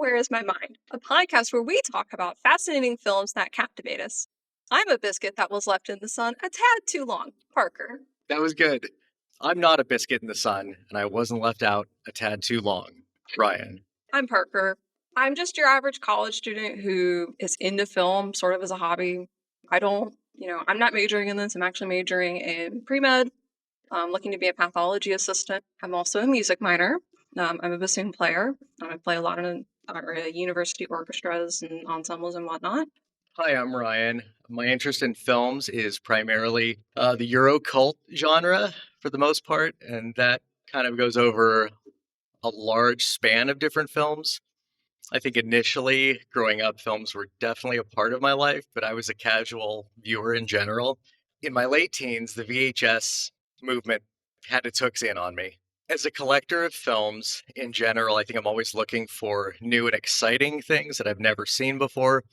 Where is My Mind? A podcast where we talk about fascinating films that captivate us. I'm a biscuit that was left in the sun a tad too long. Parker. That was good. I'm not a biscuit in the sun, and I wasn't left out a tad too long. Ryan. I'm Parker. I'm just your average college student who is into film sort of as a hobby. I'm not majoring in this. I'm actually majoring in pre-med. I'm looking to be a pathology assistant. I'm also a music minor. I'm a bassoon player. I play a lot in university orchestras and ensembles and whatnot. Hi, I'm Ryan. My interest in films is primarily the Euro cult genre for the most part, and that kind of goes over a large span of different films. I think initially, growing up, films were definitely a part of my life, but I was a casual viewer in general. In my late teens, the VHS movement had its hooks in on me. As a collector of films in general, I think I'm always looking for new and exciting things that I've never seen before.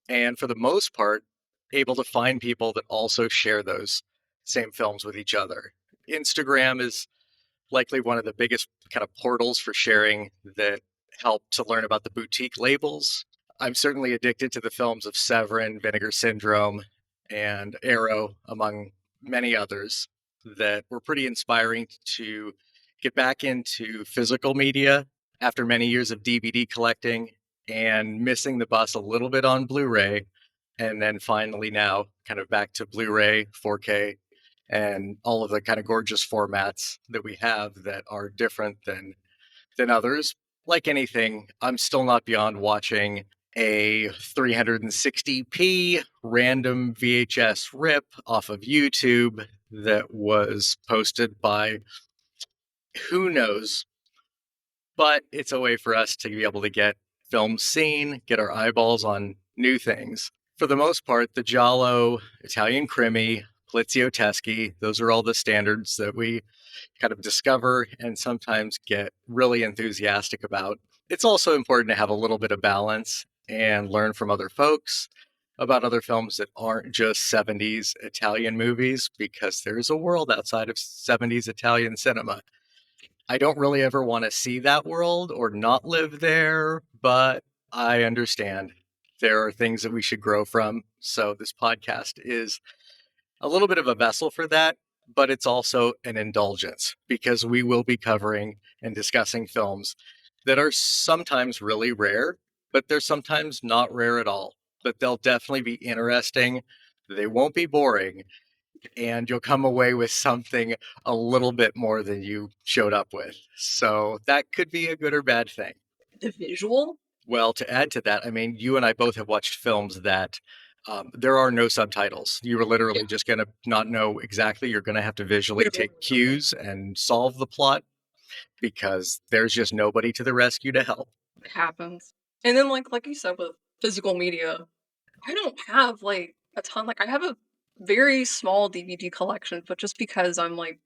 And for the most part, able to find people that also share those same films with each other. Instagram is likely one of the biggest kind of portals for sharing that help to learn about the boutique labels. I'm certainly addicted to the films of Severin, Vinegar Syndrome, and Arrow, among many others, that were pretty inspiring to get back into physical media after many years of DVD collecting and missing the bus a little bit on Blu-ray. And then finally now kind of back to Blu-ray, 4K, and all of the kind of gorgeous formats that we have that are different than others. Like anything, I'm still not beyond watching a 360p random VHS rip off of YouTube that was posted by who knows, but it's a way for us to be able to get films seen, get our eyeballs on new things. For the most part, the Giallo, Italian Crimi, Poliziotteschi, those are all the standards that we kind of discover and sometimes get really enthusiastic about. It's also important to have a little bit of balance and learn from other folks about other films that aren't just 70s Italian movies, because there's a world outside of 70s Italian cinema. I don't really ever want to see that world or not live there, but I understand there are things that we should grow from. So this podcast is a little bit of a vessel for that, but it's also an indulgence because we will be covering and discussing films that are sometimes really rare, but they're sometimes not rare at all. But they'll definitely be interesting. They won't be boring, and you'll come away with something a little bit more than you showed up with. So that could be a good or bad thing. The visual? Well, to add to that, I mean, you and I both have watched films that there are no subtitles. You are literally just going to not know exactly. You're going to have to visually take cues and solve the plot because there's just nobody to the rescue to help. It happens. And then like you said with physical media, I don't have like a ton. Like I have a very small DVD collection, but just because I'm like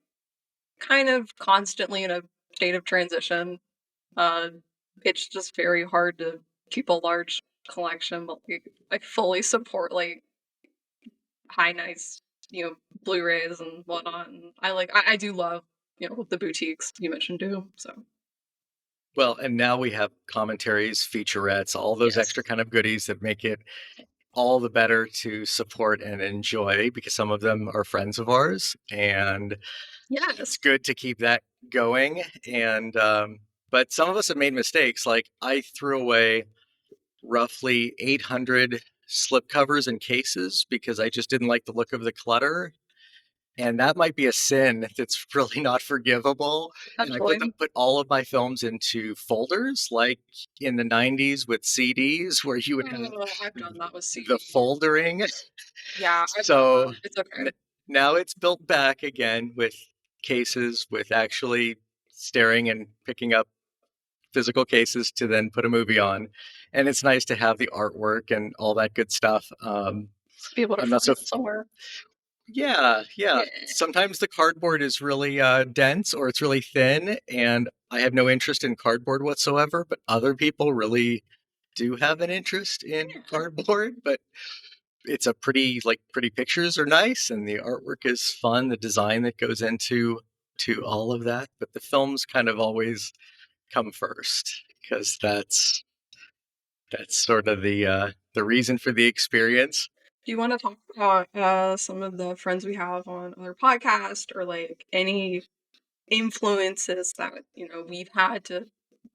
kind of constantly in a state of transition, uh, it's just very hard to keep a large collection. But like, I fully support like high nice, Blu-rays and whatnot. And I do love, the boutiques you mentioned too. So Well, and now we have commentaries, featurettes, all those yes. extra kind of goodies that make it all the better to support and enjoy because some of them are friends of ours. And Yes. it's good to keep that going. And, but some of us have made mistakes. Like I threw away roughly 800 slipcovers and cases because I just didn't like the look of the clutter. And that might be a sin that's really not forgivable. And I put all of my films into folders, like in the 90s with CDs, where you would have I've done that with CDs. the foldering. Yeah, I've done So that. It's okay. now it's built back again with cases, with actually staring and picking up physical cases to then put a movie on. And it's nice to have the artwork and all that good stuff. Be able to I'm find not so it somewhere. Yeah. Sometimes the cardboard is really dense or it's really thin, and I have no interest in cardboard whatsoever. But other people really do have an interest in cardboard. But it's a pretty pictures are nice, and the artwork is fun. The design that goes into all of that, but the films kind of always come first because that's That's sort of the reason for the experience. Do you want to talk about some of the friends we have on other podcasts or like any influences that, we've had to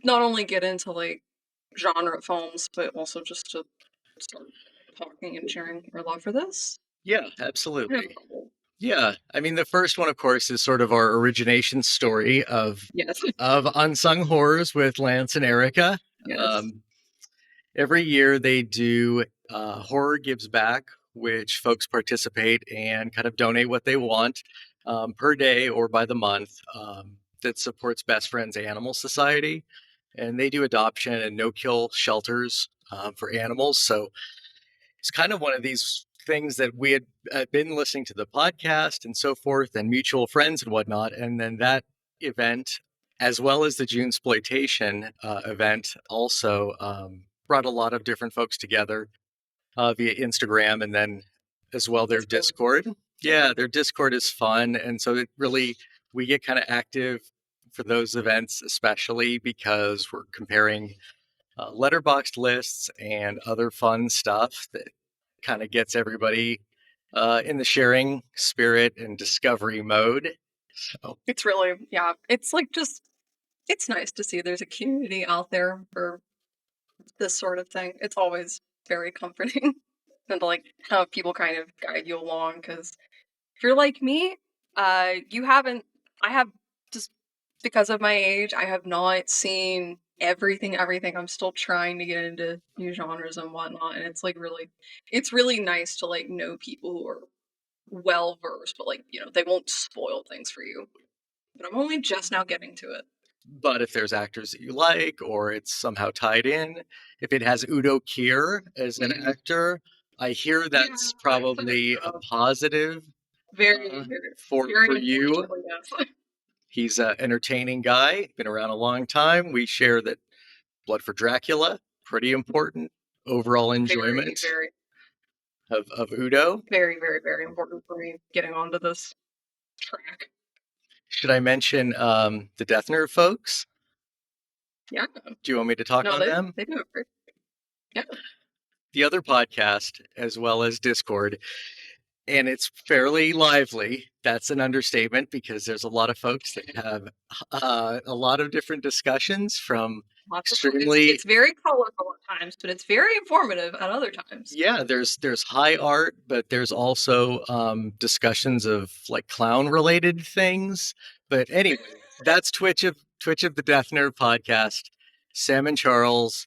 not only get into like genre films, but also just to start talking and sharing our love for this? Yeah, I have a absolutely. couple. Yeah, I mean, the first one, of course, is sort of our origination story Yes. of unsung horrors with Lance and Erica. Yes. Um, every year they do Horror Gives Back, which folks participate and kind of donate what they want per day or by the month. That supports Best Friends Animal Society, and they do adoption and no-kill shelters for animals. So it's kind of one of these things that we had been listening to the podcast and so forth, and mutual friends and whatnot, and then that event, as well as the June exploitation event, also brought a lot of different folks together via Instagram, and then as well their Discord. Discord. Yeah. Yeah, their Discord is fun, and so it really we get kind of active for those events, especially because we're comparing letterboxed lists and other fun stuff that kind of gets everybody in the sharing spirit and discovery mode. So, It's really, yeah, it's like just, it's nice to see there's a community out there for this sort of thing. It's always very comforting and to like have people kind of guide you along because if you're like me, you haven't, I have just because of my age, I have not seen everything. I'm still trying to get into new genres and whatnot. And it's like really, it's really nice to like know people who are well versed, but like, they won't spoil things for you. But I'm only just now getting to it. but if there's actors that you like or it's somehow tied in, if it has Udo Kier as an actor, I hear Yeah, that's I've heard probably a of. positive Very, very, for very you. unfortunately, yes. He's an entertaining guy, been around a long time. We share that Blood for Dracula, pretty important overall Very, enjoyment very, of Udo. very, very, very important for me getting onto this track. Should I mention the Death Nerve folks? Yeah. Do you want me to talk No, on they them? they do it great. Yeah. The other podcast, as well as Discord, and it's fairly lively. That's an understatement because there's a lot of folks that have a lot of different discussions from Lots of fun. It's extremely it's very colorful at times, but it's very informative at other times. yeah. There's high art, but there's also discussions of like clown related things. But anyway, that's Twitch of the Death Nerd podcast. Sam and Charles,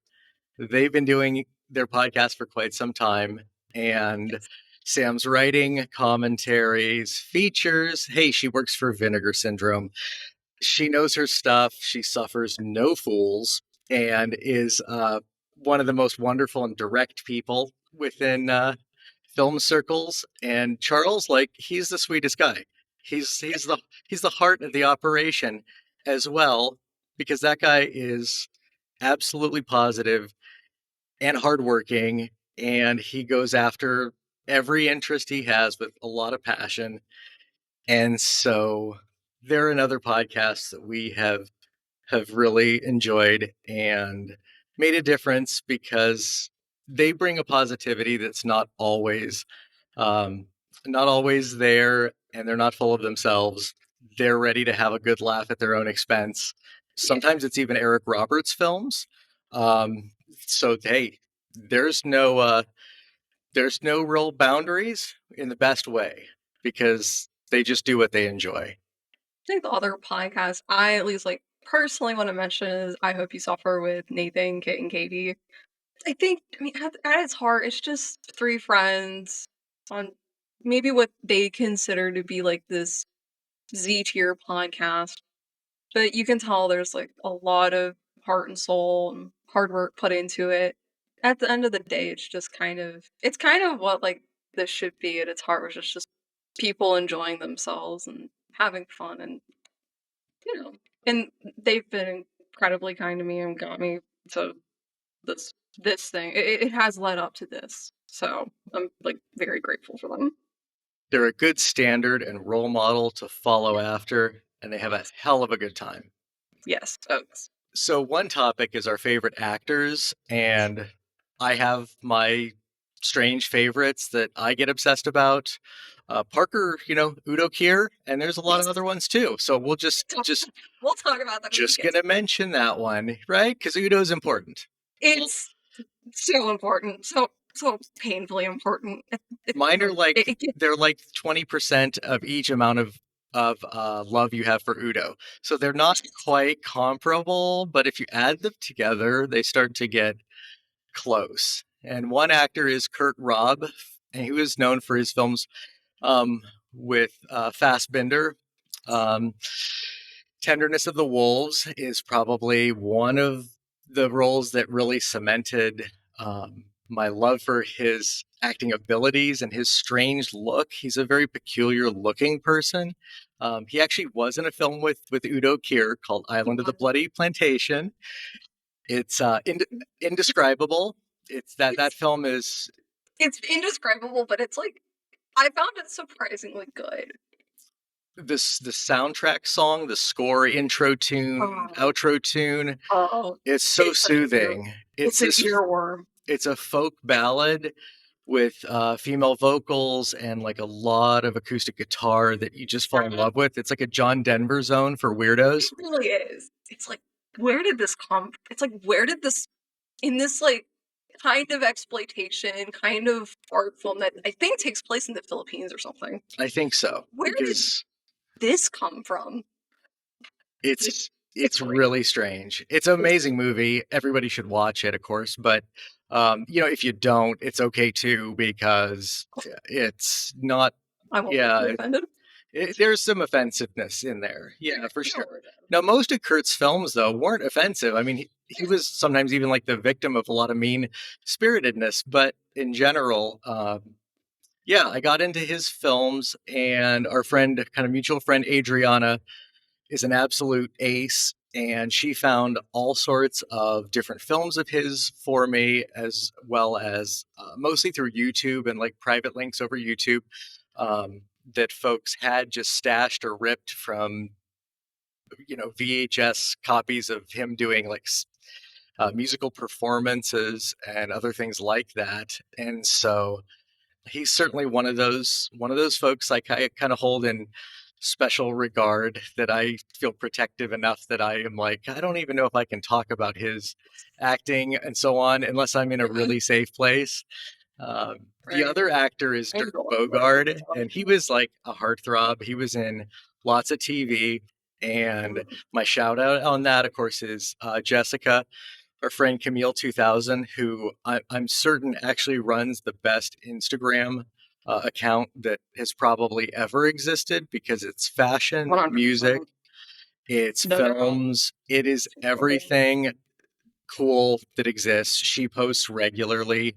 they've been doing their podcast for quite some time, and Yes. Sam's writing commentaries, features. Hey, she works for Vinegar Syndrome. She knows her stuff. She suffers no fools, and is one of the most wonderful and direct people within film circles. And Charles, like, he's the sweetest guy. He's the heart of the operation as well, because that guy is absolutely positive and hardworking, and he goes after every interest he has with a lot of passion. And so they're another podcast that we have really enjoyed and made a difference because they bring a positivity that's um, not always there, and they're not full of themselves. They're ready to have a good laugh at their own expense. Yeah. Sometimes it's even Eric Roberts films. Um, so hey, there's no uh, there's no real boundaries in the best way because they just do what they enjoy. I think the other podcast I at least like personally want to mention is I Hope You Suffer with Nathan, Kit, and Katie. I mean, at its heart, it's just three friends on maybe what they consider to be like this Z tier podcast. But you can tell there's like a lot of heart and soul and hard work put into it. At the end of the day, it's kind of what like this should be at its heart, which is just people enjoying themselves and having fun and you know and they've been incredibly kind to me and got me to this thing. It has led up to this. So I'm like very grateful for them. They're a good standard and role model to follow Yeah. after, and they have a hell of a good time. Yes. Oh, yes. So, one topic is our favorite actors, and I have my strange favorites that I get obsessed about. Parker, Udo Kier, and there's a lot of other ones too. So we'll just So just we'll talk about that as we just get to gonna it. mention that one, right? Because Udo's important. It's so important, so painfully important. Mine are like It gets they're like 20% of each amount of love you have for Udo. So they're not quite comparable, but if you add them together, they start to get close. And one actor is Kurt Robb, and he was known for his films um, with Fassbinder. Um, Tenderness of the Wolves is probably one of the roles that really cemented my love for his acting abilities and his strange look. He's a very peculiar looking person. He actually was in a film with Udo Kier called Island of the Bloody Plantation. It's indescribable. It's that it's film is it's indescribable, but it's like I found it surprisingly good. the soundtrack song, the score, intro tune, Oh, outro tune. oh, It's so it's such an ear, soothing. It's it's an this. earworm. It's a folk ballad with female vocals and like a lot of acoustic guitar that you just fall in love with. It's like a John Denver zone for weirdos. It really is. It's like, where did this come? It's like, where did this in this like kind of exploitation, kind of art film that I think takes place in the Philippines or something? I think so Where did because this come from? it's It's it's great. really strange. It's an It's amazing movie. Everybody should watch it, of course. But if you don't, it's okay too because it's not. I won't be Yeah, offended. there's some offensiveness in there. Yeah, for No sure. worries. Now, most of Kurt's films, though, weren't offensive. I mean, he was sometimes even like the victim of a lot of mean spiritedness, but in general, yeah, I got into his films, and our friend, kind of mutual friend, Adriana, is an absolute ace. And she found all sorts of different films of his for me, as well as mostly through YouTube and like private links over YouTube that folks had just stashed or ripped from, VHS copies of him doing like musical performances and other things like that. And so he's certainly one of those folks like I kind of hold in special regard, that I feel protective enough that I am like, I don't even know if I can talk about his acting and so on unless I'm in a really safe place. The Right. other actor is I Dirk enjoy whatever Bogarde, it's on. and he was like a heartthrob. He was in lots of TV. And Mhm. my shout out on that, of course, is Jessica, our friend Camille 2000, who I'm certain actually runs the best Instagram account that has probably ever existed, because it's fashion, music, 100%. it's No doubt. films, it is It's incredible. everything cool that exists. She posts regularly.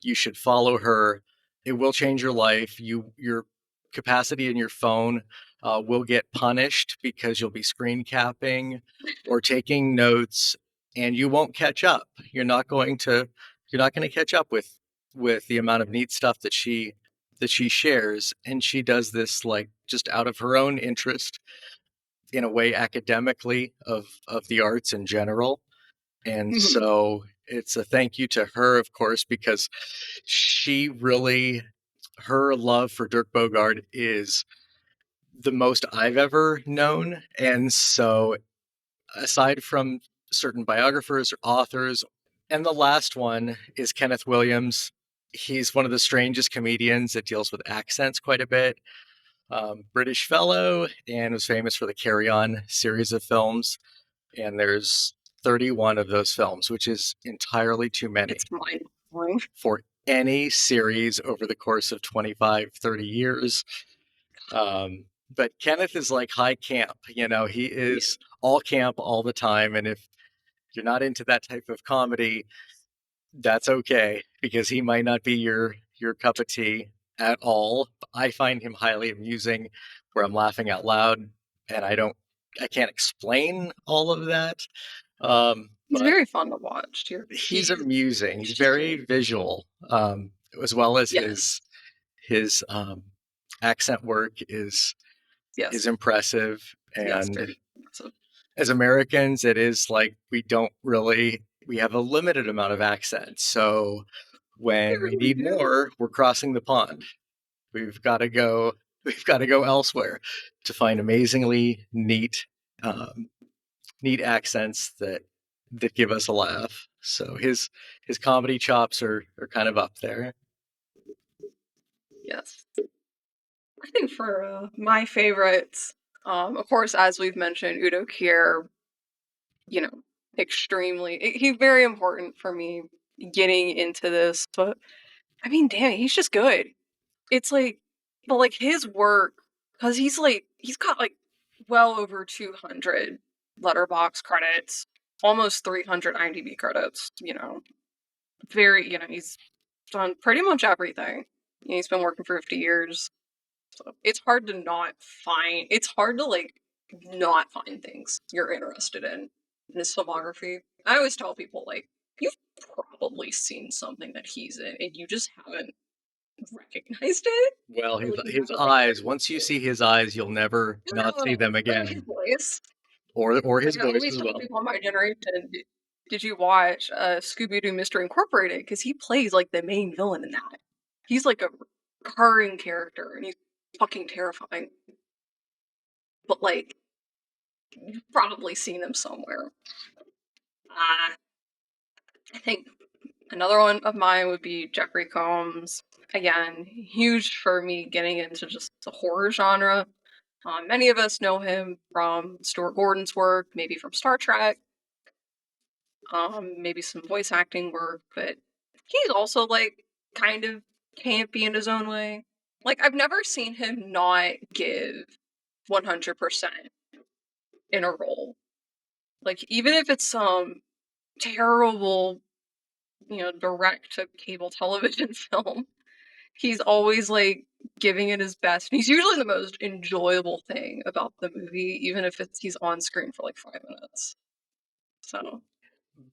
You should follow her. It will change your life. Your capacity in your phone will get punished because you'll be screen capping or taking notes, and you won't catch up. You're not going to catch up with the amount of neat stuff that she shares, and she does this like just out of her own interest, in a way, academically, of the arts in general. And Mhm. so it's a thank you to her, of course, because she really, her love for Dirk Bogarde is the most I've ever known. And so, aside from certain biographers or authors, and the last one is Kenneth Williams. He's one of the strangest comedians that deals with accents quite a bit. British fellow, and was famous for the Carry On series of films. And there's 31 of those films, which is entirely too many It's mind blowing. for any series over the course of 25, 30 years. But Kenneth is like high camp. He Yeah. is all camp all the time. And if you're not into that type of comedy, that's okay, because he might not be your cup of tea at all. I find him highly amusing, where I'm laughing out loud, and I can't explain all of that. He's But very fun to watch too. he's amusing. He's He's just very great. visual, as well as Yes. his accent work is Yes. impressive. Yes. And Very impressive. as Americans, it is like we don't really. we have a limited amount of accents. So They when we really need do. more, we're crossing the pond. We've got to go. We've got to go elsewhere to find amazingly um, neat accents that give us a laugh. So his comedy chops are kind of up there. Yes. I think for my favorites, of course, as we've mentioned, Udo Kier, you know, he's very important for me getting into this. But I mean, damn, he's just good. It's like, but like his work, because he's got like well over 200 letterbox credits, almost 300 IMDb credits. He's done pretty much everything. He's been working for 50 years. So it's hard to not find. It's hard to like not find things you're interested in his filmography. I always tell people like you've probably seen something that he's in, and you just haven't recognized it. Well, Or, his like you his haven't like eyes. Once you see his eyes, you'll never not see them his again, voice. or his Like I voice always as tell well. people in my generation, did you watch Scooby Doo Mystery Incorporated? Because he plays like the main villain in that. He's like a recurring character, and he's fucking terrifying. But like you've probably seen him somewhere. Uh, I think another one of mine would be Jeffrey Combs. Again, huge for me getting into just the horror genre. Many of us know him from Stuart Gordon's work, maybe from Star Trek, maybe some voice acting work, but he's also like kind of campy in his own way. Like I've never seen him not give 100% in a role. Like even if it's some terrible, direct to cable television film, he's always like giving it his best. And he's usually the most enjoyable thing about the movie, even if he's on screen for like 5 minutes. So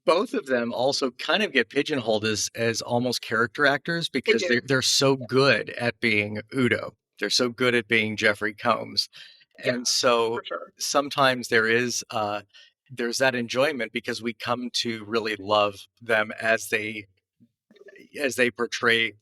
Both of them also kind of get pigeonholed as almost character actors they because do. they're so good at being Udo. They're so good at being Jeffrey Combs. Yeah, And so for sure. sometimes there's that enjoyment because we come to really love them as they portray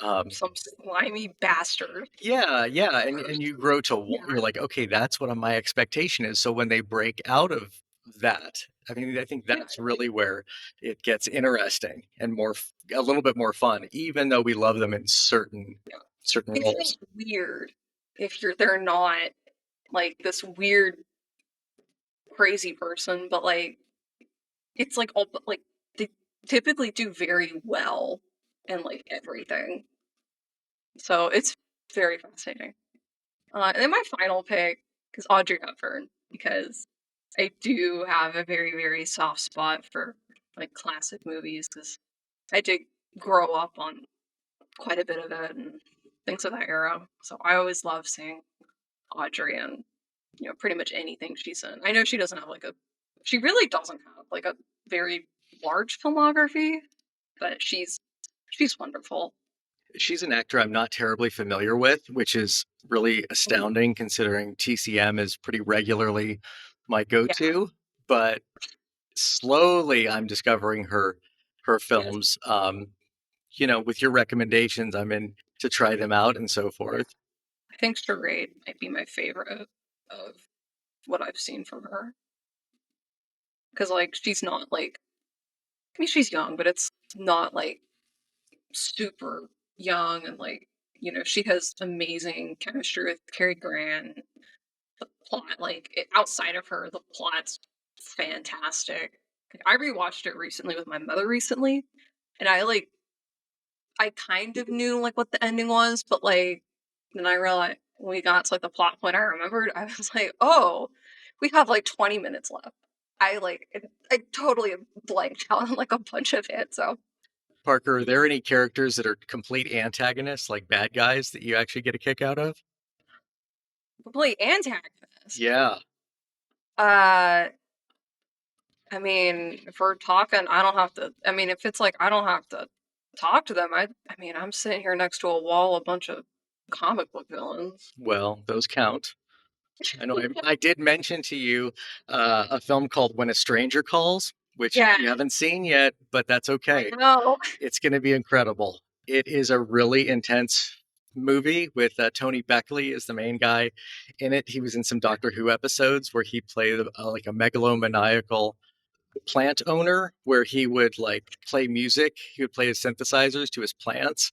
um, Some slimy bastard. yeah, yeah, and you grow to Yeah, you're like, okay, that's what my expectation is. So when they break out of that, I mean, I think yeah, that's really where it gets interesting and a little bit more fun, even though we love them in yeah. certain It roles. feels weird if they're not like this weird, crazy person, but like it's like all but like they typically do very well in like everything. So it's very fascinating. And then my final pick is Audrey Hepburn because I do have a very, very soft spot for like classic movies because I did grow up on quite a bit of it and things of that era. So I always love seeing Audrey in, pretty much anything she's in. I know she really doesn't have like a very large filmography, but she's wonderful. She's an actor I'm not terribly familiar with, which is really Mhm. astounding considering TCM is pretty regularly my Yeah. go-to. But slowly I'm discovering her Yes. films. With your recommendations, I'm in to try them out and so Yeah. forth. I think Charade might be my favorite of what I've seen from her. Because, like, she's not like, I mean, she's young, but it's not like super young. And, like, she has amazing chemistry with Cary Grant. The plot, like, outside of her, the plot's fantastic. Like, I rewatched it recently with my mother recently, and I kind of knew like what the ending was, but like then I realized when we got to like the plot point I remembered, I was like, oh, we have like 20 minutes left. I totally blanked out on like a bunch of it. So Parker, are there any characters that are complete antagonists, like bad guys, that you actually get a kick out of? complete antagonist. Yeah. Uh I mean, if we're talking, I don't have to I mean, if it's like I don't have to talk to them, I mean I'm sitting here next to a wall, a bunch of comic book villains. Well, those count. I know I did mention to you a film called When a Stranger Calls, which Yeah, you haven't seen yet, but that's I okay. know. It's going to be incredible. It is a really intense movie with Tony Beckley as the main guy in it. He was in some Doctor Who episodes where he played like a megalomaniacal plant owner, where he would like play music. He would play his synthesizers to his plants,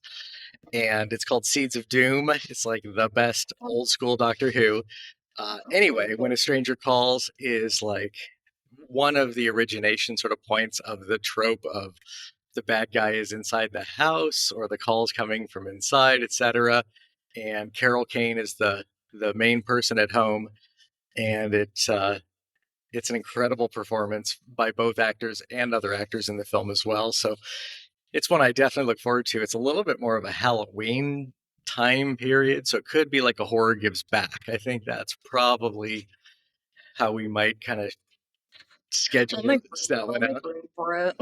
and it's called Seeds of Doom. It's like the best old school Doctor Who. That's really Anyway, When cool. a Stranger Calls is like one of the origination sort of points of the trope of the bad guy is inside the house or the calls coming from inside, etc. And Carol Kane is the main person at home, and it's an incredible performance by both actors and other actors in the film as well. So it's one I definitely look forward to. It's a little bit more of a Halloween time period, so it could be like a horror gives back. I think that's probably how we might kind of I'll schedule make that I'll one make out. room for it.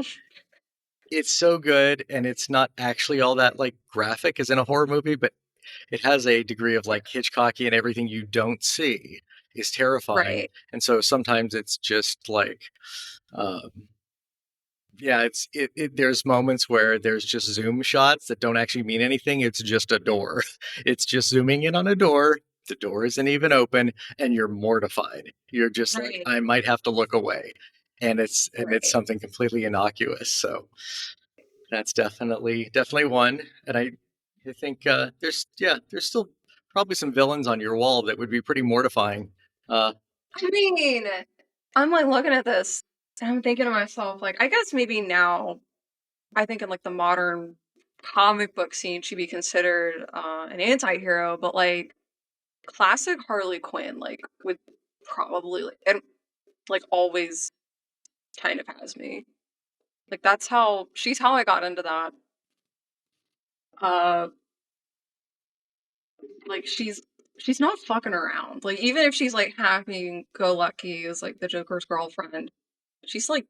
It's so good, and it's not actually all that like graphic as in a horror movie, but it has a degree of like Hitchcocky, and everything you don't see is terrifying. Right, And so sometimes it's just like, um, yeah, there's moments where there's just zoom shots that don't actually mean anything. It's just a door. It's just zooming in on a door. The door isn't even open, and you're mortified. You're just like, right, I might have to look away. And it's right. something completely innocuous. So that's definitely one. And I think there's still probably some villains on your wall that would be pretty mortifying. Uh, I mean, I'm like looking at this and I'm thinking to myself, like, I guess maybe now I think in like the modern comic book scene should be considered an anti-hero, but like classic Harley Quinn, like would probably like and like always kind of has me. Like that's how she's how I got into that. Uh like she's not fucking around. Like even if she's like happy go lucky as like the Joker's girlfriend, she's like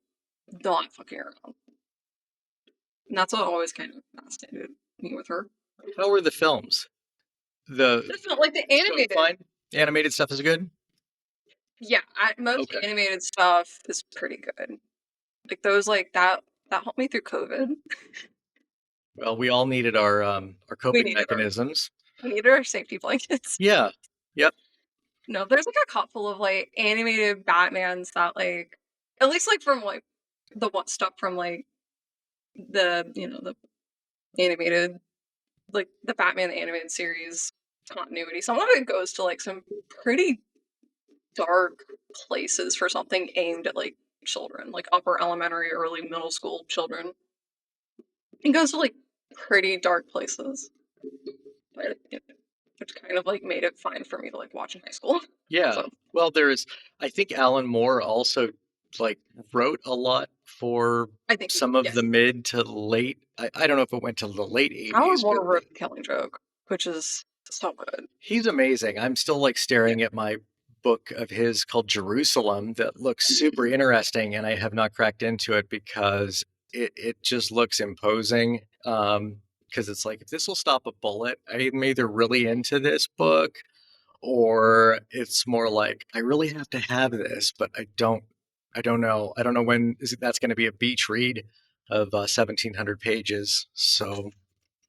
not fucking around. And that's what always kind of fascinated me with her. how are the films? The Just not like the still animated. fine. The animated stuff is good. Yeah, most Okay. animated stuff is pretty good. Like those like that helped me through COVID. Well, we all needed our We coping needed our mechanisms. we needed our safety blankets. Yeah. Yep. No, there's like a couple of like animated Batmans that like at least like from like the one stuff from like the animated like the Batman the animated series continuity. Some of it goes to like some pretty dark places for something aimed at like children, like upper elementary, early middle school children. It goes to like pretty dark places, but which kind of like made it fine for me to like watch in high school. Yeah. So Well, I think Alan Moore also like wrote a lot for I think some of the yes, mid to late. I don't know if it went to the late Alan 80s, but Moore wrote Killing Joke, which is so good. he's amazing. I'm still like Yeah, staring at my book of his called Jerusalem that looks super interesting, and I have not cracked into it because it just looks imposing. Because it's like, if this will stop a bullet, I'm either really into this book, or it's more like I really have to have this, but I don't know. I don't know when that's going to be a beach read of 1,700 pages. So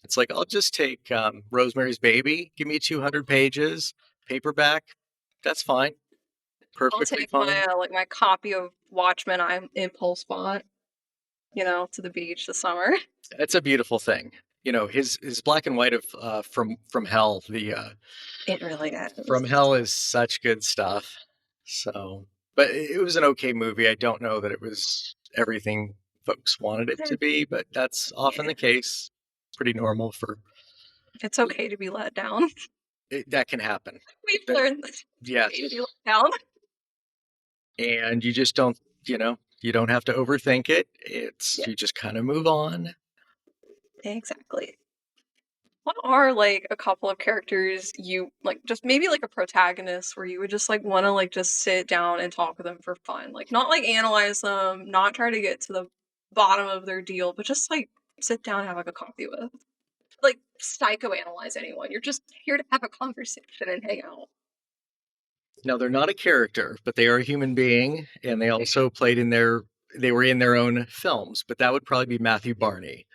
it's like, I'll just take Rosemary's Baby. Give me 200 pages, paperback. That's fine. I'll Perfectly take my fine. like my copy of Watchmen. I'm impulse bought, to the beach this summer. It's a beautiful thing. His black and white of from Hell. The It really From is. Hell is such good stuff. So, but it was an okay movie. I don't know that it was everything folks wanted it to be, but that's often Yeah, the case. Pretty normal for it's okay to be let down. that can happen. We've That learned that it's okay to be yes, let down. and you just don't, you don't have to overthink it. It's Yeah, you just kind of move on. exactly. What are like a couple of characters you like just maybe like a protagonist where you would just like want to like just sit down and talk with them for fun? Like not like analyze them, not try to get to the bottom of their deal, but just like sit down and have like a coffee with. Like psychoanalyze anyone. You're just here to have a conversation and hang out. Now they're not a character, but they are a human being, and they also played in their they were in their own films, but that would probably be Matthew Barney.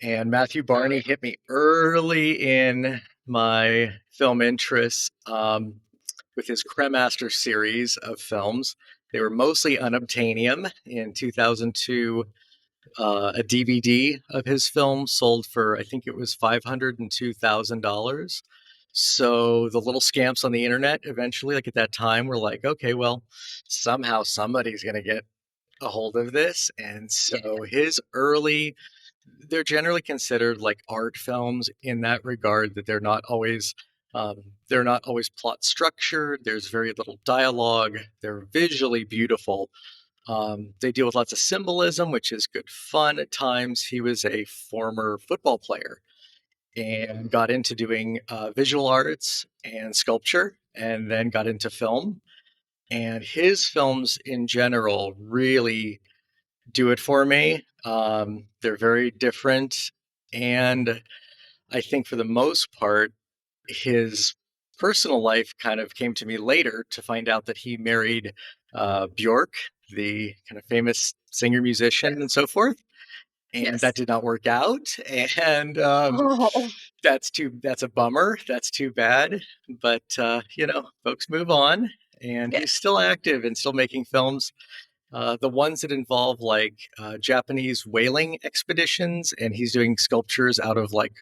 And Matthew Barney hit me early in my film interests with his Cremaster series of films. They were mostly unobtainium. In 2002, a DVD of his film sold for, I think it was $502,000. So the little scamps on the internet eventually, like at that time, were like, okay, well, somehow somebody's going to get a hold of this. And Yeah. so his early, they're generally considered like art films in that regard, that um, they're not always plot structured. There's very little dialogue. They're visually beautiful. They deal with lots of symbolism, which is good fun at times. He was a former football player and got into doing visual arts and sculpture, and then got into film. And his films in general really do it for me. They're very different. And I think for the most part, his personal life kind of came to me later to find out that he married Bjork, the kind of famous singer musician and Yes. so forth. And that Yes. did not work out. And Oh, that's a bummer. That's too bad. But, folks move on. And he's yes. still active and still making films, the ones that involve like Japanese whaling expeditions, and he's doing sculptures out of like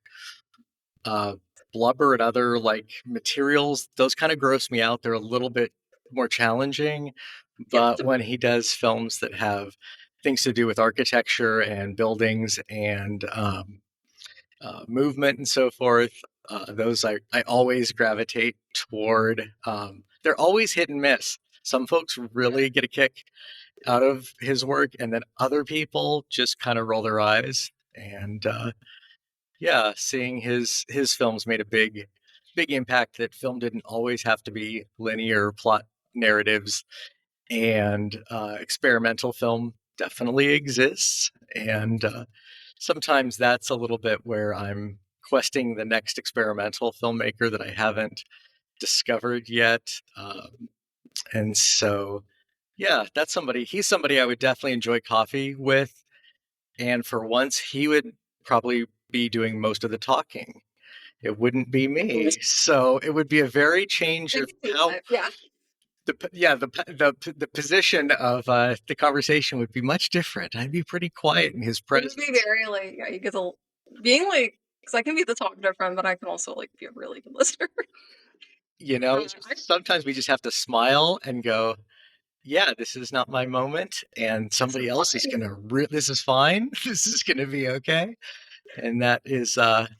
uh, blubber and other like materials. Those kind of gross me out. They're a little bit more challenging. Yeah. But when he does films that have things to do with architecture and buildings and movement and so forth, those I always gravitate toward. They're always hit and miss. Some folks really get a kick out of his work, and then other people just kind of roll their eyes. And yeah, seeing his films made a big impact. That film didn't always have to be linear plot narratives, and experimental film definitely exists. And sometimes that's a little bit where I'm questing the next experimental filmmaker that I haven't discovered yet. And so yeah, that's somebody. He's somebody I would definitely enjoy coffee with. And for once, he would probably be doing most of the talking. It wouldn't be me. So it would be a very change I of can see how that. Yeah. the position of the conversation would be much different. I'd be pretty quiet in his It would be presence. very like, yeah, you get to being like, because I can be the talkative friend, but I can also like be a really good listener. You know, I, sometimes we just have to smile and go, yeah, this is not my moment. And this is somebody else is fine. going to, this is fine. This is going to be okay. And that is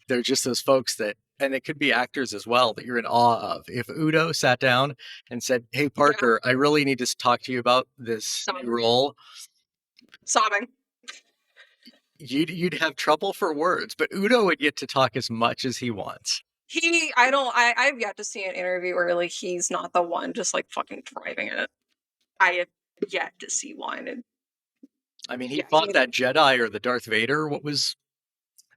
they're just those folks that, and it could be actors as well, that you're in awe of. If Udo sat down and said, hey Yeah. Parker, I really need to talk to you about this new Sobbing. role, Sobbing. you'd have trouble for words, but Udo would get to talk as much as he wants. I've yet to see an interview where like he's not the one just like fucking driving it. I have yet to see one. And I mean, he yeah, fought that Jedi or the Darth Vader. What was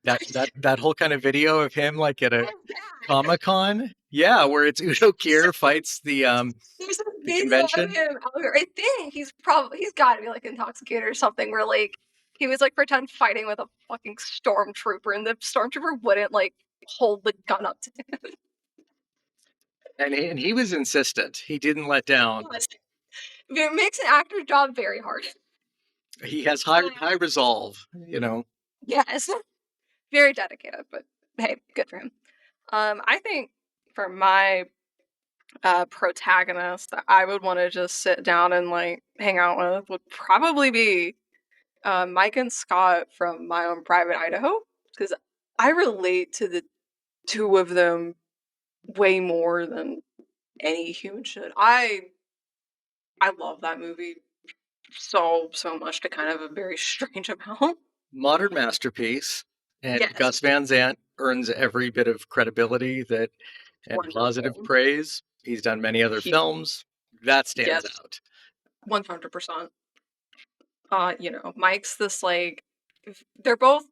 that whole kind of video of him like at a oh yeah. Comic Con? Yeah, where it's Udo Kier fights There's a the video of convention. him out here. I think he's got to be like intoxicated or something. Where like he was like pretend fighting with a fucking stormtrooper, and the stormtrooper wouldn't like hold the gun up to him. And he was insistent. He didn't let down. It makes an actor's job very hard. He has Uh, high resolve, you know. yes, very dedicated, but hey, good for him. I think for my protagonist that I would want to just sit down and like hang out with would probably be Mike and Scott from My Own Private Idaho, because I relate to the two of them way more than any human should. I love that movie so much to kind of a very strange amount. Modern masterpiece. And Yes, Gus Van Sant earns every bit of credibility that and positive wonderful. praise. He's done many other He films. That stands yes, out. 100%. Mike's this like they're both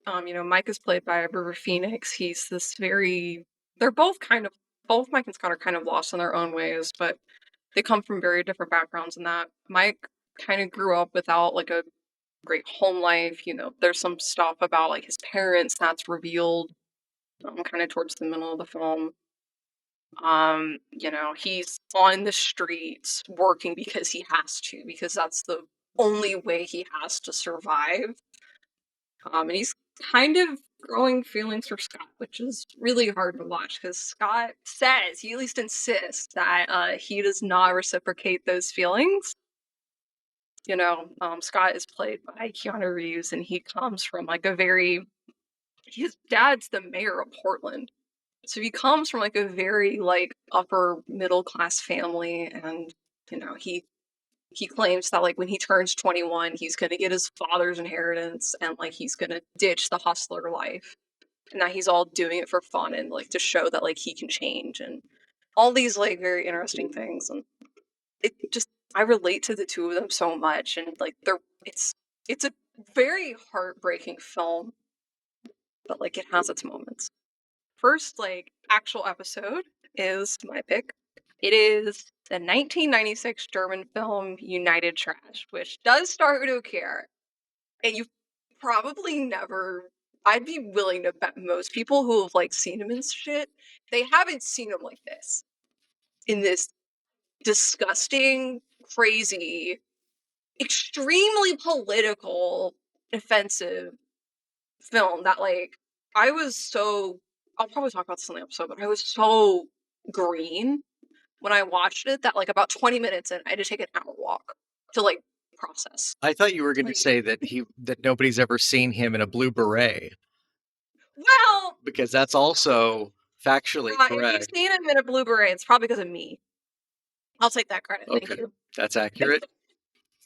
Mike is played by River Phoenix. He's this very they're both kind of both Mike and Scott are kind of lost in their own ways, but they come from very different backgrounds in that. Mike kind of grew up without like a great home life. There's some stuff about like his parents that's revealed kind of towards the middle of the film. He's on the streets working because he has to, because that's the only way he has to survive. And he's kind of growing feelings for Scott, which is really hard to watch because Scott says, he at least insists that he does not reciprocate those feelings. Scott is played by Keanu Reeves, and he comes from like his dad's the mayor of Portland. So he comes from like a very like upper middle class family, and he claims that like when he turns 21, he's gonna get his father's inheritance and like he's gonna ditch the hustler life. And that he's all doing it for fun and like to show that like he can change and all these like very interesting things. And it just I relate to the two of them so much, and like it's a very heartbreaking film, but like it has its moments. First like actual episode is my pick. It is the 1996 German film United Trash, which does star Udo Kier, and you've probably never. I'd be willing to bet most people who have like seen him in shit, they haven't seen him like this in this disgusting, crazy, extremely political, offensive film that like I was so I'll probably talk about this in the episode, but I was so green when I watched it that like about 20 minutes in, I had to take an hour walk to like process. I thought you were going to Like, say that nobody's ever seen him in a blue beret, well, because that's also factually if you've correct. seen him in a blue beret, it's probably because of me. I'll take that credit. Thank Okay, you. that's accurate.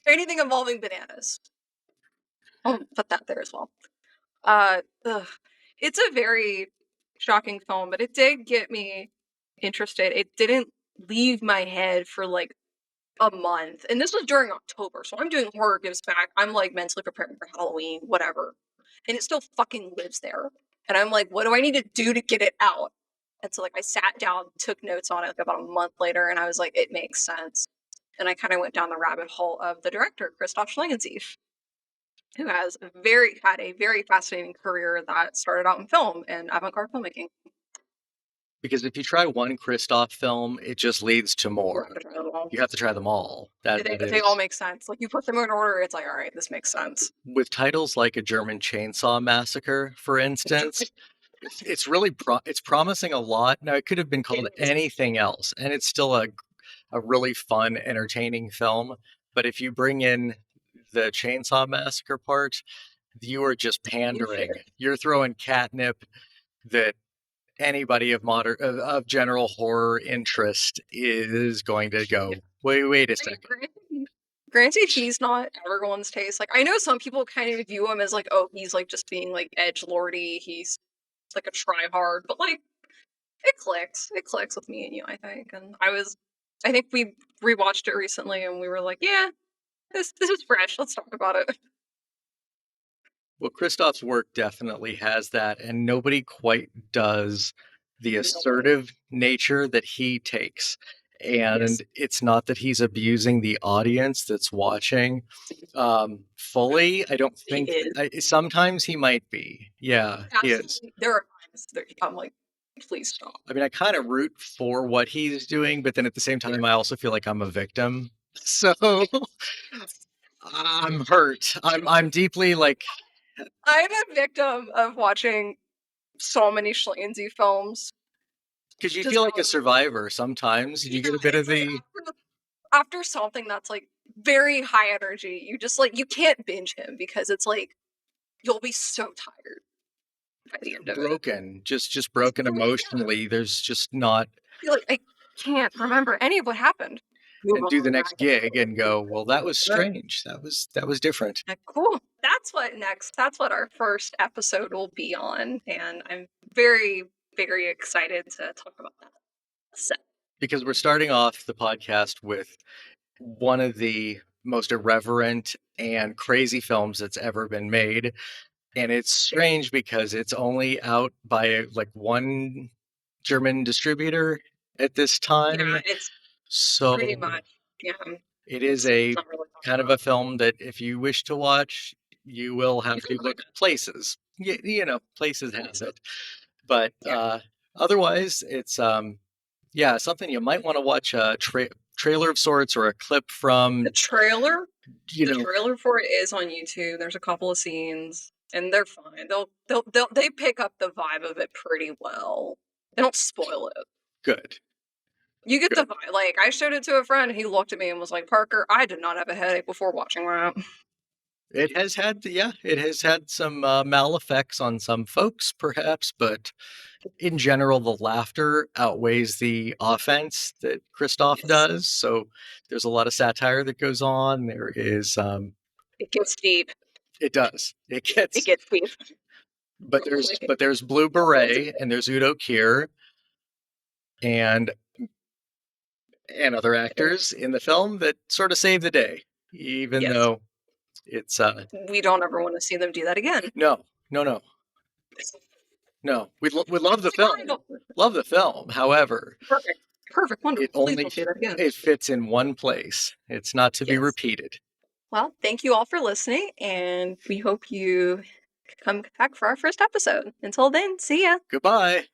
Anything involving bananas. I'll put that there as well. Ugh. It's a very shocking film, but it did get me interested. It didn't leave my head for like a month. And this was during October, so I'm doing horror gives back. I'm like mentally preparing for Halloween, whatever. And it still fucking lives there. And I'm like, what do I need to do to get it out? And so like I sat down, took notes on it like about a month later, and I was like, it makes sense. And I kind of went down the rabbit hole of the director, Christoph Schlingensief, who had a very fascinating career that started out in film and avant-garde filmmaking. Because if you try one Christoph film, it just leads to You more. have to try them all. You have to try them all. That They all is, make sense. Like you put them in order, it's like, all right, this makes sense. with titles like A German Chainsaw Massacre, for instance, it's really it's promising a lot. Now, it could have been called anything else, and it's still a really fun, entertaining film. But if you bring in the Chainsaw Massacre part, you are just You pandering. shit. You're throwing catnip that anybody of general horror interest is going to go, wait a I mean, second. granted, he's not everyone's taste. Like I know some people kind of view him as like, oh, he's like just being like edge lordy. He's like a try hard, but like it clicks. It clicks with me and you, I think. And I think we rewatched it recently, and we were like, yeah, this is fresh. Let's talk about it. Well, Christoph's work definitely has that, and nobody quite does the Nobody. assertive nature that he takes. Yes, And it's not that he's abusing the audience that's watching fully. I don't he think is. sometimes he might be. Yeah, he is. Absolutely. There are times that I'm like, please stop. I mean, I kind of root for what he's doing, but then at the same Yeah. time, I also feel like I'm a victim. So I'm hurt. I'm deeply like, I'm a victim of watching so many Schlanzy films. because you Just feel like a survivor sometimes. You yeah, get a bit of it's like the, after something that's like very high energy, you just like you can't binge him because it's like you'll be so tired by the end of it. broken, just Just broken yeah, emotionally. There's just not, you're like I can't remember any of what happened. Move and do the on. next gig and go, well, that was strange. That was different. Like, cool. That's what next. That's what our first episode will be on, and I'm very, very excited to talk about that. So, Because we're starting off the podcast with one of the most irreverent and crazy films that's ever been made. And it's strange because it's only out by like one German distributor at this yeah, time. it's pretty So much. Yeah. It is So it's a not really talked kind of a about. film that if you wish to watch, you will have to look places. Places has it. But Yeah. otherwise, it's yeah, something you might want to watch a trailer of sorts or a clip The from, trailer you the know, trailer for it is on YouTube. There's a couple of scenes, and they're fine. They pick up the vibe of it pretty well. They don't spoil it. good, You get the good. vibe. Like, I showed it to a friend, and he looked at me and was like, "Parker, I did not have a headache before watching that." It has had some mal effects on some folks, perhaps, but in general, the laughter outweighs the offense that Christoph Yes. does. So there's a lot of satire that goes on. There is, It gets deep. it does. It It gets, gets deep. Like, but there's Blue Beret and there's Udo Kier and other actors in the film that sort of save the day, even yes. though it's We don't ever want to see them do that again. no, no, no, no. We love the It's like, all right, film, love the film. However, perfect. Perfect. it Wonderful. Please only don't do that again. it fits in one place. It's not to be Yes. repeated. Well, thank you all for listening, and we hope you come back for our first episode. Until then, see ya. Goodbye.